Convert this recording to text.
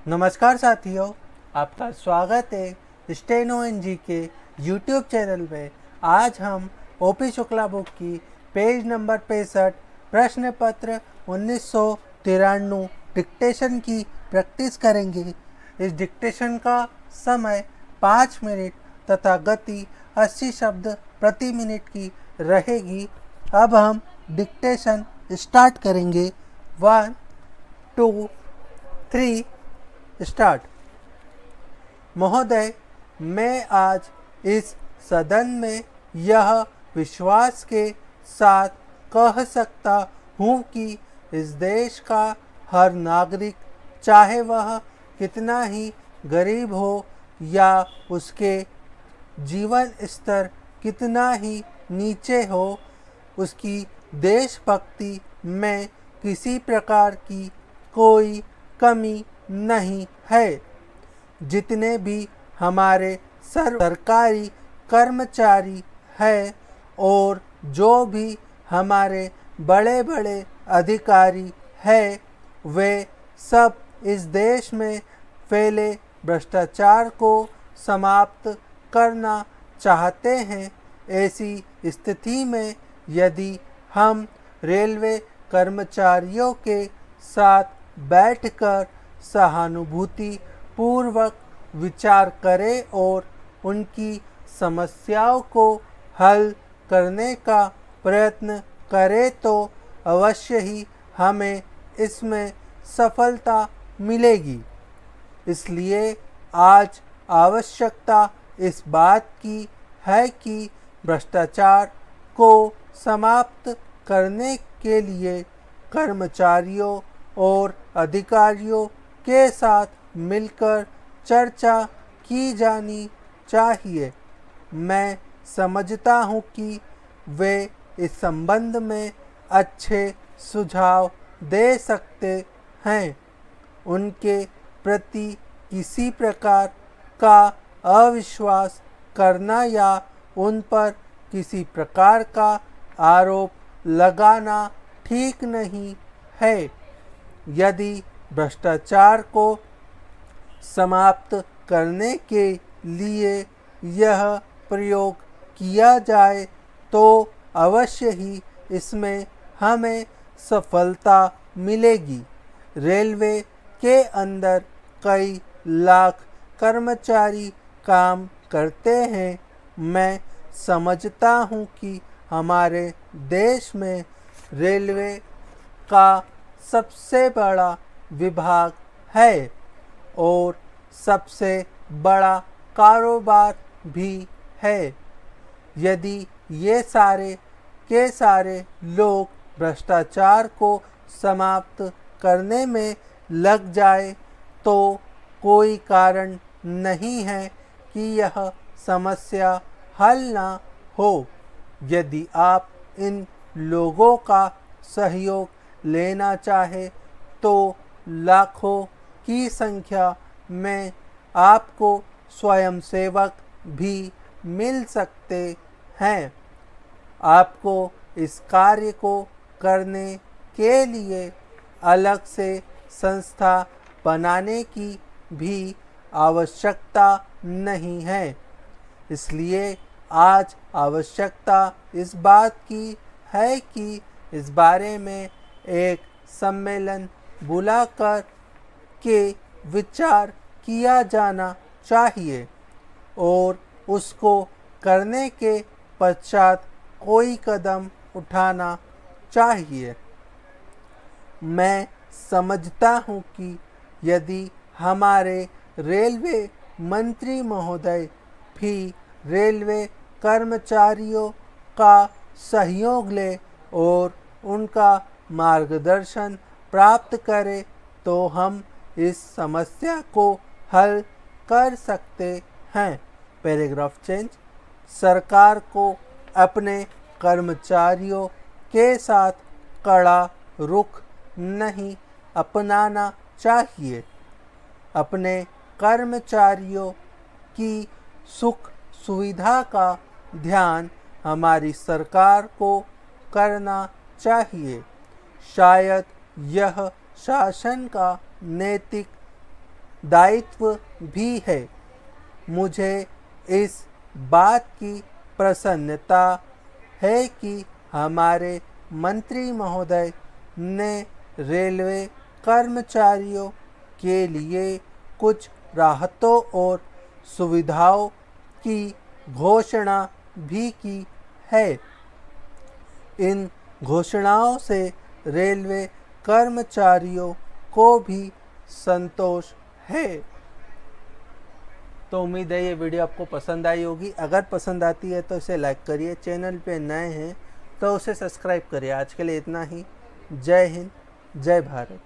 नमस्कार साथियों, आपका स्वागत है स्टेनो एनजी के यूट्यूब चैनल में। आज हम ओपी शुक्ला बुक की पेज नंबर 65 प्रश्न पत्र 1993 डिक्टेशन की प्रैक्टिस करेंगे। इस डिक्टेशन का समय 5 मिनट तथा गति 80 शब्द प्रति मिनट की रहेगी। अब हम डिक्टेशन स्टार्ट करेंगे। 1 2 3 स्टार्ट। महोदय, मैं आज इस सदन में यह विश्वास के साथ कह सकता हूँ कि इस देश का हर नागरिक, चाहे वह कितना ही गरीब हो या उसके जीवन स्तर कितना ही नीचे हो, उसकी देशभक्ति में किसी प्रकार की कोई कमी नहीं है। जितने भी हमारे सरकारी कर्मचारी हैं और जो भी हमारे बड़े बड़े अधिकारी हैं, वे सब इस देश में फैले भ्रष्टाचार को समाप्त करना चाहते हैं। ऐसी स्थिति में यदि हम रेलवे कर्मचारियों के साथ बैठकर सहानुभूति पूर्वक विचार करें और उनकी समस्याओं को हल करने का प्रयत्न करें तो अवश्य ही हमें इसमें सफलता मिलेगी। इसलिए आज आवश्यकता इस बात की है कि भ्रष्टाचार को समाप्त करने के लिए कर्मचारियों और अधिकारियों के साथ मिलकर चर्चा की जानी चाहिए। मैं समझता हूँ कि वे इस संबंध में अच्छे सुझाव दे सकते हैं। उनके प्रति किसी प्रकार का अविश्वास करना या उन पर किसी प्रकार का आरोप लगाना ठीक नहीं है। यदि भ्रष्टाचार को समाप्त करने के लिए यह प्रयोग किया जाए तो अवश्य ही इसमें हमें सफलता मिलेगी। रेलवे के अंदर कई लाख कर्मचारी काम करते हैं। मैं समझता हूँ कि हमारे देश में रेलवे का सबसे बड़ा विभाग है और सबसे बड़ा कारोबार भी है। यदि ये सारे के सारे लोग भ्रष्टाचार को समाप्त करने में लग जाए तो कोई कारण नहीं है कि यह समस्या हल ना हो। यदि आप इन लोगों का सहयोग लेना चाहे तो लाखों की संख्या में आपको स्वयंसेवक भी मिल सकते हैं। आपको इस कार्य को करने के लिए अलग से संस्था बनाने की भी आवश्यकता नहीं है। इसलिए आज आवश्यकता इस बात की है कि इस बारे में एक सम्मेलन बुलाकर के विचार किया जाना चाहिए और उसको करने के पश्चात कोई कदम उठाना चाहिए। मैं समझता हूँ कि यदि हमारे रेलवे मंत्री महोदय भी रेलवे कर्मचारियों का सहयोग ले और उनका मार्गदर्शन प्राप्त करें तो हम इस समस्या को हल कर सकते हैं। Paragraph change. सरकार को अपने कर्मचारियों के साथ कड़ा रुख नहीं अपनाना चाहिए। अपने कर्मचारियों की सुख सुविधा का ध्यान हमारी सरकार को करना चाहिए। शायद यह शासन का नैतिक दायित्व भी है। मुझे इस बात की प्रसन्नता है कि हमारे मंत्री महोदय ने रेलवे कर्मचारियों के लिए कुछ राहतों और सुविधाओं की घोषणा भी की है। इन घोषणाओं से रेलवे कर्मचारियों को भी संतोष है। तो उम्मीद है ये वीडियो आपको पसंद आई होगी। अगर पसंद आती है तो इसे लाइक करिए, चैनल पे नए हैं तो उसे सब्सक्राइब करिए। आज के लिए इतना ही। जय हिंद, जय भारत।